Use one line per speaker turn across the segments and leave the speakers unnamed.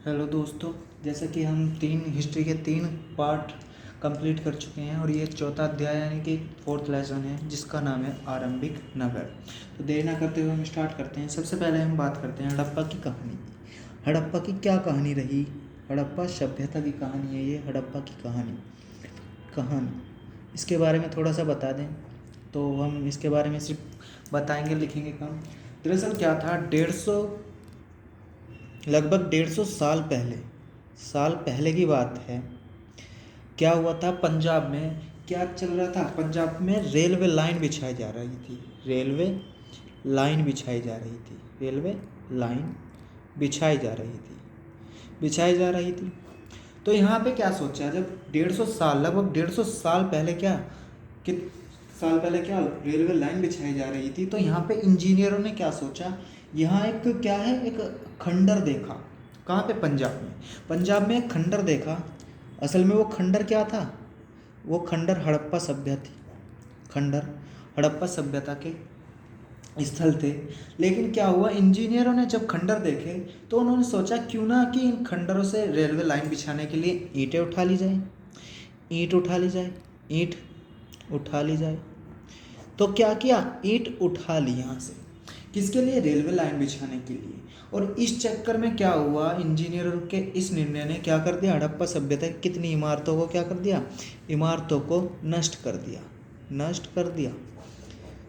Hello दोस्तों, जैसा कि हम हिस्ट्री के 3 पार्ट कंप्लीट कर चुके हैं और ये चौथा अध्याय यानी कि 4th लेसन है जिसका नाम है आरंभिक नगर। तो देर ना करते हुए हम स्टार्ट करते हैं। सबसे पहले हम बात करते हैं हड़प्पा की कहानी। हड़प्पा की क्या कहानी रही? हड़प्पा सभ्यता की कहानी है ये। हड़प्पा की कहानी इसके बारे में थोड़ा सा बता दें तो हम इसके बारे में सिर्फ बताएंगे, लिखेंगे कम। दरअसल क्या था, लगभग 150 साल पहले की बात है। क्या हुआ था, पंजाब में क्या चल रहा था? पंजाब में रेलवे लाइन बिछाई जा रही थी। रेलवे लाइन बिछाई जा रही थी। रेलवे लाइन बिछाई जा रही थी। तो यहाँ पे क्या सोचा, जब 150 साल, लगभग 150 साल पहले कित साल पहले क्या रेलवे लाइन बिछाई जा रही थी, तो यहाँ पे इंजीनियरों ने क्या सोचा, यहाँ एक क्या है, एक खंडर देखा। कहाँ पे? पंजाब में एक खंडर देखा। असल में वो खंडर क्या था? वो खंडर हड़प्पा सभ्यता थी। खंडर हड़प्पा सभ्यता के स्थल थे। लेकिन क्या हुआ, इंजीनियरों ने जब खंडर देखे तो उन्होंने सोचा क्यों ना कि इन खंडरों से रेलवे लाइन बिछाने के लिए ईंटें उठा ली जाए। ईंट उठा ली जाए। तो क्या किया, ईंट उठा ली यहाँ से। किसके लिए? रेलवे लाइन बिछाने के लिए। और इस चक्कर में क्या हुआ, इंजीनियरों के इस निर्णय ने क्या कर दिया, हड़प्पा सभ्यता की कितनी इमारतों को क्या कर दिया, इमारतों को नष्ट कर दिया।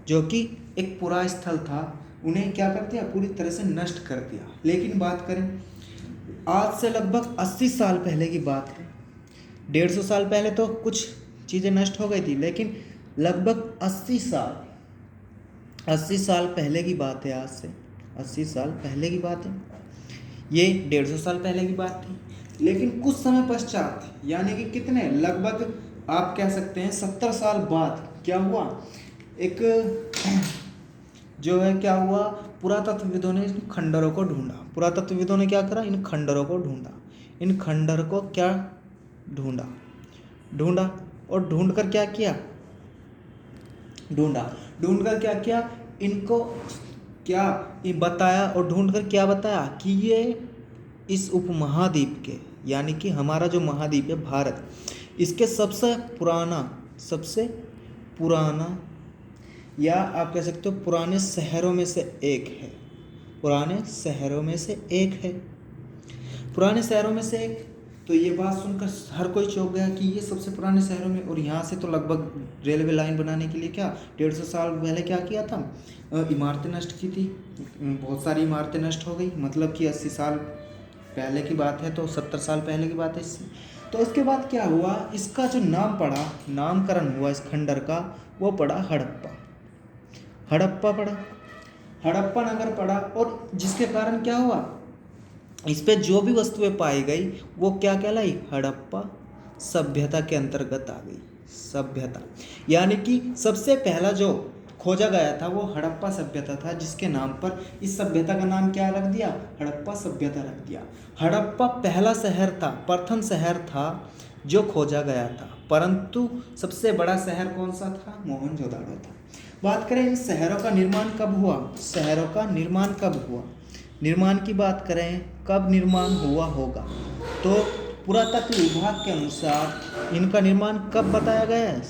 जो कि एक पुरा स्थल था, उन्हें क्या कर दिया, पूरी तरह से नष्ट कर दिया। लेकिन बात करें आज से लगभग 80 साल पहले की बात है। 150 साल पहले तो कुछ चीज़ें नष्ट हो गई थी, लेकिन लगभग 80 साल पहले की बात है। आज से 80 साल पहले की बात है। ये 150 साल पहले की बात थी। लेकिन कुछ समय पश्चात, यानी कि कितने, लगभग आप कह सकते हैं 70 साल बाद क्या हुआ, एक जो है क्या हुआ, पुरातत्वविदों ने इन खंडरों को ढूंढा। पुरातत्वविदों ने क्या करा, इन खंडरों को ढूंढा। इन खंडर को क्या ढूंढा और ढूंढ कर क्या किया, इनको क्या ये बताया, और ढूंढ कर क्या बताया कि ये इस उपमहाद्वीप के, यानी कि हमारा जो महाद्वीप है भारत, इसके सबसे पुराना या आप कह सकते हो पुराने शहरों में से एक है। तो ये बात सुनकर हर कोई चौंक गया कि ये सबसे पुराने शहरों में, और यहाँ से तो लगभग रेलवे लाइन बनाने के लिए क्या 150 साल पहले क्या किया था, इमारतें नष्ट की थी। बहुत सारी इमारतें नष्ट हो गई। मतलब कि 80 साल पहले की बात है तो 70 साल पहले की बात है इससे। तो इसके बाद क्या हुआ, इसका जो नामकरण हुआ इस खंडर का, वो पड़ा हड़प्पा नगर पड़ा। और जिसके कारण क्या हुआ, इस पे जो भी वस्तुएं पाई गई वो क्या कहलाई, हड़प्पा सभ्यता के अंतर्गत आ गई। सभ्यता यानी कि सबसे पहला जो खोजा गया था वो हड़प्पा सभ्यता था, जिसके नाम पर इस सभ्यता का नाम क्या रख दिया, हड़प्पा सभ्यता रख दिया। हड़प्पा पहला शहर था, प्रथम शहर था जो खोजा गया था। परंतु सबसे बड़ा शहर कौन सा था, मोहनजोदाड़ो था। बात करें इन शहरों का निर्माण कब हुआ, निर्माण की बात करें कब निर्माण हुआ होगा, तो पुरातत्व विभाग के अनुसार इनका निर्माण कब बताया गया है,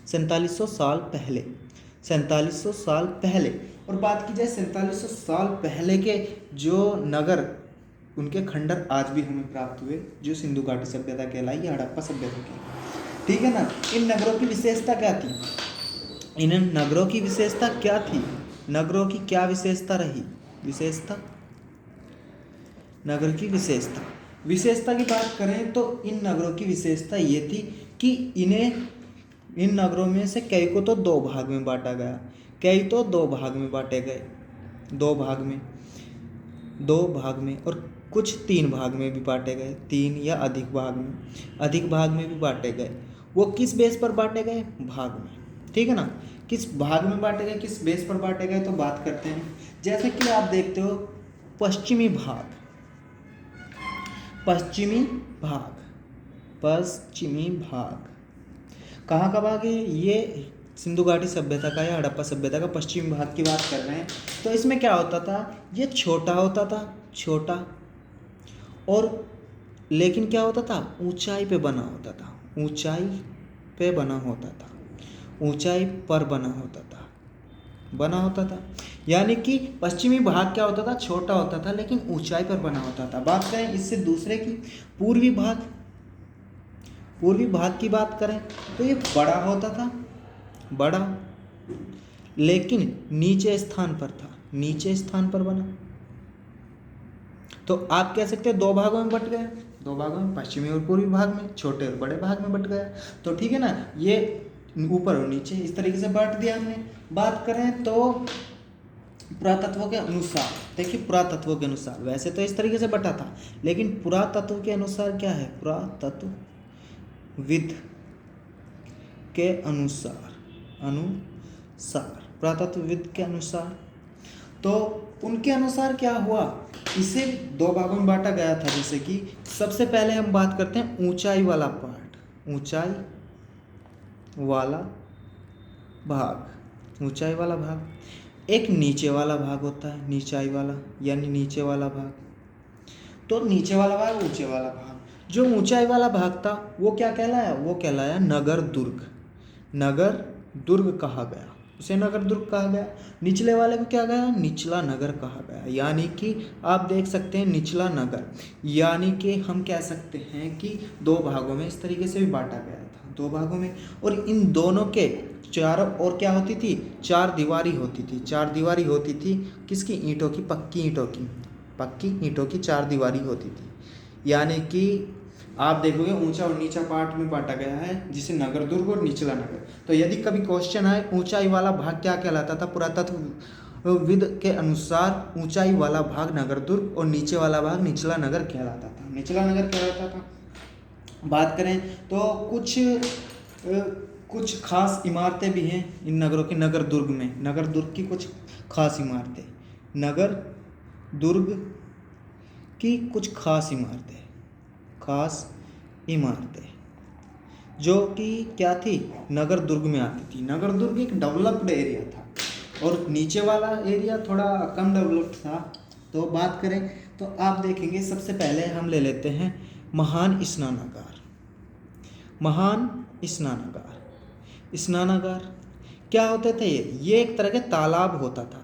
4700 साल पहले। और बात की जाए 4700 साल पहले के जो नगर, उनके खंडर आज भी हमें प्राप्त हुए, जो सिंधु घाटी सभ्यता कहलाई या हड़प्पा सभ्यता कहलाई। ठीक है ना। इन नगरों की विशेषता क्या थी, नगरों की क्या विशेषता रही, विशेषता की बात करें तो इन नगरों की विशेषता ये थी कि इन नगरों में से कई को तो दो भाग में बांटा गया, दो भाग में और कुछ 3 भाग में भी बांटे गए, 3 या अधिक भाग में भी बांटे गए। वो किस बेस पर बांटे गए, भाग में। ठीक है ना। किस भाग में बांटे गए, किस बेस पर बांटे गए, तो बात करते हैं। जैसे कि आप देखते हो पश्चिमी भाग कहाँ का भाग है ये, सिंधु घाटी सभ्यता का या हड़प्पा सभ्यता का पश्चिमी भाग की बात कर रहे हैं। तो इसमें क्या होता था, ये छोटा होता था, छोटा, और लेकिन क्या होता था, ऊंचाई पे बना होता था, ऊंचाई पे बना होता था, ऊंचाई पर बना होता था। यानी कि पश्चिमी भाग क्या होता था, छोटा होता था लेकिन ऊंचाई पर बना होता था। बात करें इससे दूसरे की, पूर्वी भाग की बात करें तो ये बड़ा होता था, बड़ा, लेकिन नीचे स्थान पर था, नीचे स्थान पर बना। तो आप कह सकते हैं दो भागों में बट गया, दो भागों में, पश्चिमी और पूर्वी भाग में, छोटे और बड़े भाग में बट गया। तो ठीक है ना, ये ऊपर और नीचे इस तरीके से बांट दिया हमने। बात करें तो पुरातत्व के अनुसार, देखिए पुरातत्व के अनुसार वैसे तो इस तरीके से बटा था, लेकिन पुरातत्व के अनुसार क्या है, पुरातत्वविद के अनुसार पुरातत्वविद के अनुसार, तो उनके अनुसार क्या हुआ, इसे दो भागों में बांटा गया था। जैसे कि सबसे पहले हम बात करते हैं ऊंचाई वाला पार्ट, ऊंचाई वाला भाग, एक नीचे वाला भाग होता है, नीचाई वाला यानी नीचे वाला भाग। तो नीचे वाला भाग, ऊंचे वाला भाग, जो ऊंचाई वाला भाग था वो क्या कहलाया, वो कहलाया नगर दुर्ग कहा गया, उसे नगर दुर्ग कहा गया। निचले वाले को क्या गया, निचला नगर कहा गया। यानी कि आप देख सकते हैं निचला नगर, यानी कि हम कह सकते हैं कि दो भागों में इस तरीके से भी बांटा गया था, दो भागों में। और इन दोनों के चारों ओर क्या होती थी, चार दीवारी होती थी, किसकी, ईंटों की, पक्की ईंटों की चार दीवारी होती थी। यानी कि आप देखोगे ऊंचा और नीचा पार्ट में बांटा गया है, जिसे नगर दुर्ग और निचला नगर। तो यदि कभी क्वेश्चन आए ऊंचाई वाला भाग क्या कहलाता था, पुरातत्वविद के अनुसार ऊंचाई वाला भाग नगर दुर्ग और नीचे वाला भाग निचला नगर कहलाता था। बात करें तो कुछ खास इमारतें भी हैं इन नगरों की, नगर दुर्ग की कुछ खास इमारतें, नगर दुर्ग की कुछ खास इमारतें जो कि क्या थी, नगर दुर्ग में आती थी। नगर दुर्ग एक डेवलप्ड एरिया था और नीचे वाला एरिया थोड़ा कम डेवलप्ड था। तो बात करें तो आप देखेंगे सबसे पहले हम ले लेते हैं महान स्नानागार क्या होते थे, ये एक तरह के तालाब होता था,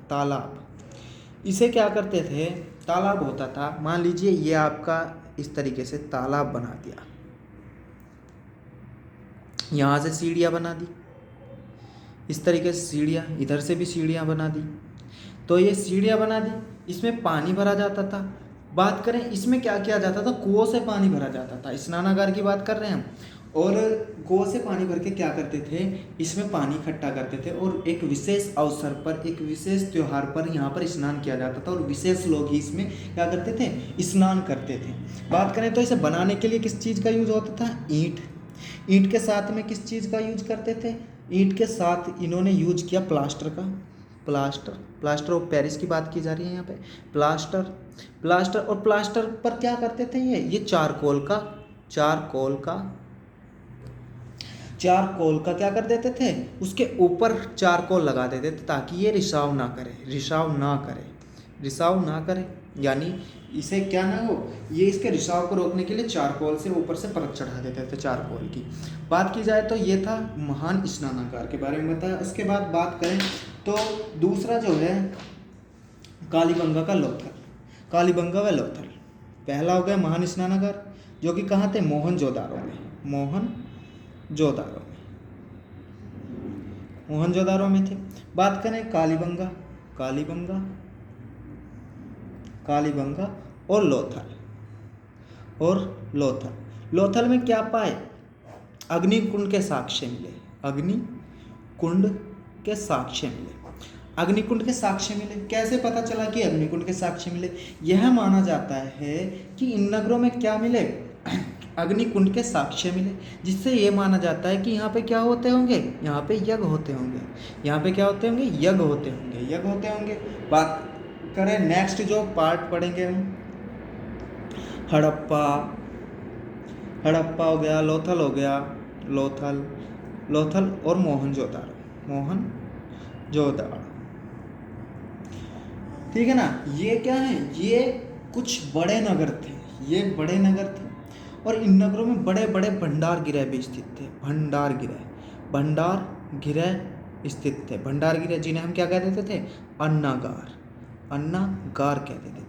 इसे क्या करते थे, तालाब होता था। मान लीजिए ये आपका इस तरीके से तालाब बना दिया, यहाँ से सीढ़ियाँ बना दी, इस तरीके से सीढ़ियाँ, इधर से भी सीढ़ियाँ बना दी। तो ये सीढ़ियाँ बना दी, इसमें पानी भरा जाता था। बात करें इसमें क्या किया जाता था, कुओं से पानी भरा जाता था। स्नानागार की बात कर रहे हैं हम, और कुओं से पानी भर के क्या करते थे, इसमें पानी इकट्ठा करते थे और एक विशेष अवसर पर, एक विशेष त्योहार पर यहाँ पर स्नान किया जाता था और विशेष लोग ही इसमें क्या करते थे, स्नान करते थे। बात करें तो इसे बनाने के लिए किस चीज़ का यूज होता था, ईंट के साथ में किस चीज़ का यूज करते थे, ईंट के साथ इन्होंने यूज किया प्लास्टर का, प्लास्टर ऑफ पेरिस की बात की जा रही है यहाँ पे, प्लास्टर और प्लास्टर पर क्या करते थे, ये चारकोल का क्या कर देते थे, उसके ऊपर चारकोल लगा देते थे ताकि ये रिसाव ना करे, यानी इसे क्या ना हो, ये इसके रिसाव को रोकने के लिए चारकोल से ऊपर से परत चढ़ा देते थे चारकोल की। बात की जाए तो ये था महान स्नानागार के बारे में बताया। इसके बाद बात करें तो दूसरा जो है कालीबंगा व लोथल। पहला हो गया महान स्नानागार, जो कि कहाँ थे, मोहनजोदारो में थे। बात करें कालीबंगा और लोथल में क्या पाए, अग्निकुंड के साक्ष्य मिले। कैसे पता चला कि अग्निकुंड के साक्ष्य मिले, यह माना जाता है कि इन नगरों में क्या मिले, अग्निकुंड के साक्ष्य मिले, जिससे ये माना जाता है कि यहाँ पे क्या होते होंगे, यहाँ पे यज्ञ होते होंगे। बात करें नेक्स्ट जो पार्ट पढ़ेंगे हम, हड़प्पा हो गया, लोथल और मोहनजोदारो। मोहनजोदड़ो। ठीक है ना। ये क्या है, ये कुछ बड़े नगर थे, ये बड़े नगर थे और इन नगरों में बड़े बड़े भंडार गृह भी स्थित थे। भंडार गृह स्थित थे। भंडार गृह जिन्हें हम क्या कह देते थे, अन्नागार, अन्नागार कह देते थे।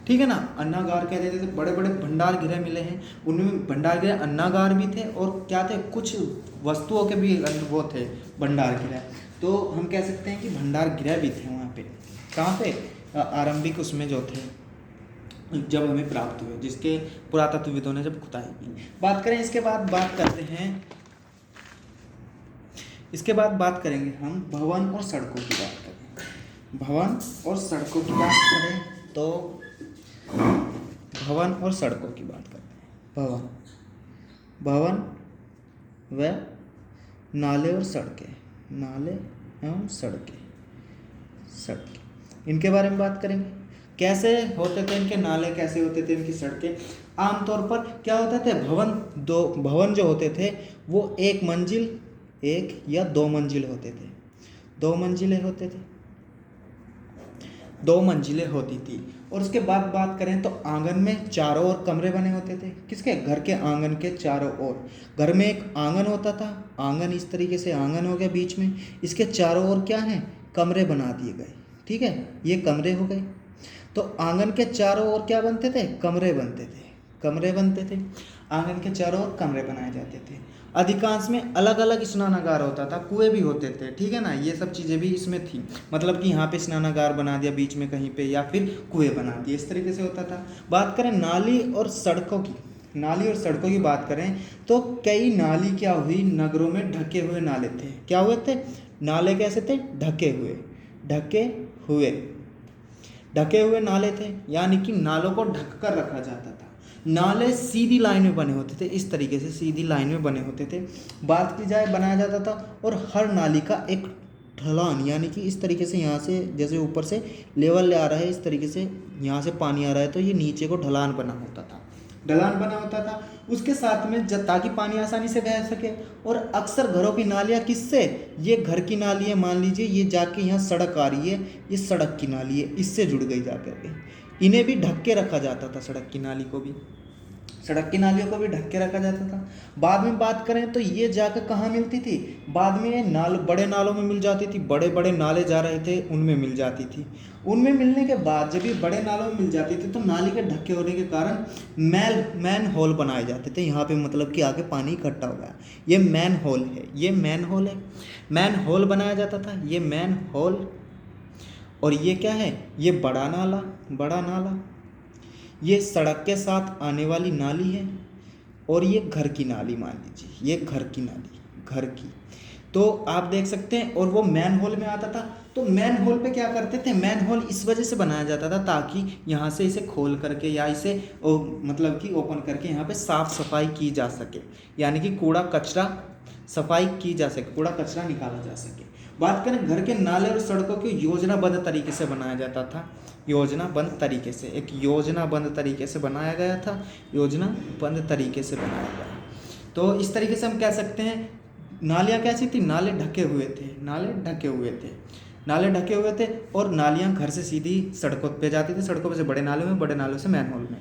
ठीक है ना, अन्नागार कह देते थे। बड़े बड़े भंडार गृह मिले हैं, उनमें भंडार गृह अन्नागार भी थे और क्या थे, कुछ वस्तुओं के भी वो थे भंडार गृह। तो हम कह सकते हैं कि भंडार गृह भी थे वहाँ पे। कहाँ पे, आरंभिक उसमें जो थे, जब हमें प्राप्त हुए, जिसके पुरातत्वविदों ने जब खुदाई की। बात करें इसके बाद बात करते हैं, इसके बाद बात करेंगे हम भवन और सड़कों की बात करें। भवन और सड़कों की बात करें तो भवन और सड़कों की बात करते हैं। भवन व नाले और सड़कें, नाले एवं सड़कें, इनके बारे में बात करेंगे। कैसे होते थे इनके नाले, कैसे होते थे इनकी सड़कें। आमतौर पर क्या होते थे, भवन जो होते थे वो एक या दो मंजिल होते थे। दो मंजिलें होती थी। और उसके बाद बात करें तो आंगन में चारों ओर कमरे बने होते थे। किसके, घर के आंगन के चारों ओर। घर में एक आंगन होता था, आंगन इस तरीके से आंगन हो गया बीच में, इसके चारों ओर क्या है, कमरे बना दिए गए। ठीक है, ये कमरे हो गए। तो आंगन के चारों ओर क्या बनते थे, कमरे बनते थे। आंगन के चारों ओर कमरे बनाए जाते थे। अधिकांश में अलग अलग स्नानागार होता था, कुएं भी होते थे। ठीक है ना, ये सब चीज़ें भी इसमें थी। मतलब कि यहाँ पे स्नानागार बना दिया बीच में कहीं पे, या फिर कुएं बना दिए, इस तरीके से होता था। बात करें नाली और सड़कों की बात करें तो कई नाली क्या हुई, नगरों में ढके हुए नाले थे। क्या हुए थे, नाले कैसे थे, ढके हुए नाले थे, यानी कि नालों को ढक कर रखा जाता था। नाले सीधी लाइन में बने होते थे, इस तरीके से सीधी लाइन में बने होते थे। बात की जाए, बनाया जाता था और हर नाली का एक ढलान, यानी कि इस तरीके से यहाँ से जैसे ऊपर से लेवल आ रहा है, इस तरीके से यहाँ से पानी आ रहा है तो ये नीचे को ढलान बना होता था। उसके साथ में ताकि पानी आसानी से बह सके। और अक्सर घरों की नालियाँ किससे, ये घर की नाली है, मान लीजिए ये जाके यहाँ सड़क आ रही है, ये सड़क की नाली है, इससे जुड़ गई जाकर के। इन्हें भी ढक के रखा जाता था, सड़क की नालियों को भी ढक के रखा जाता था। बाद में बात करें तो ये जाकर कहाँ मिलती थी, बाद में ये बड़े नालों में मिल जाती थी। बड़े बड़े नाले जा रहे थे उनमें मिल जाती थी। उनमें मिलने के बाद जब ये बड़े नालों में मिल जाती थी तो नाली के ढके होने के कारण मैन होल बनाए जाते थे। यहाँ पे मतलब कि आगे पानी इकट्ठा हो गया, ये मैन होल है। मैन होल बनाया जाता था, ये मैन होल। और ये क्या है, ये बड़ा नाला, ये सड़क के साथ आने वाली नाली है। और ये घर की नाली, मान लीजिए ये घर की। तो आप देख सकते हैं, और वो मैन होल में आता था। तो मैन होल पे क्या करते थे, मैन होल इस वजह से बनाया जाता था ताकि यहाँ से इसे खोल करके या इसे मतलब कि ओपन करके यहाँ पे साफ सफाई की जा सके, यानी कि कूड़ा कचरा सफाई की जा सके, कूड़ा कचरा निकाला जा सके। बात करें घर के नाले और सड़कों की योजनाबद्ध तरीके से बनाया जाता था। एक योजनाबद्ध तरीके से बनाया गया था। तो इस तरीके से हम कह सकते हैं नालियाँ कैसी थी, नाले ढके हुए थे और नालियाँ घर से सीधी सड़कों पे जाती थी, सड़कों पे से बड़े नालों में, बड़े नालों से मैन होल में।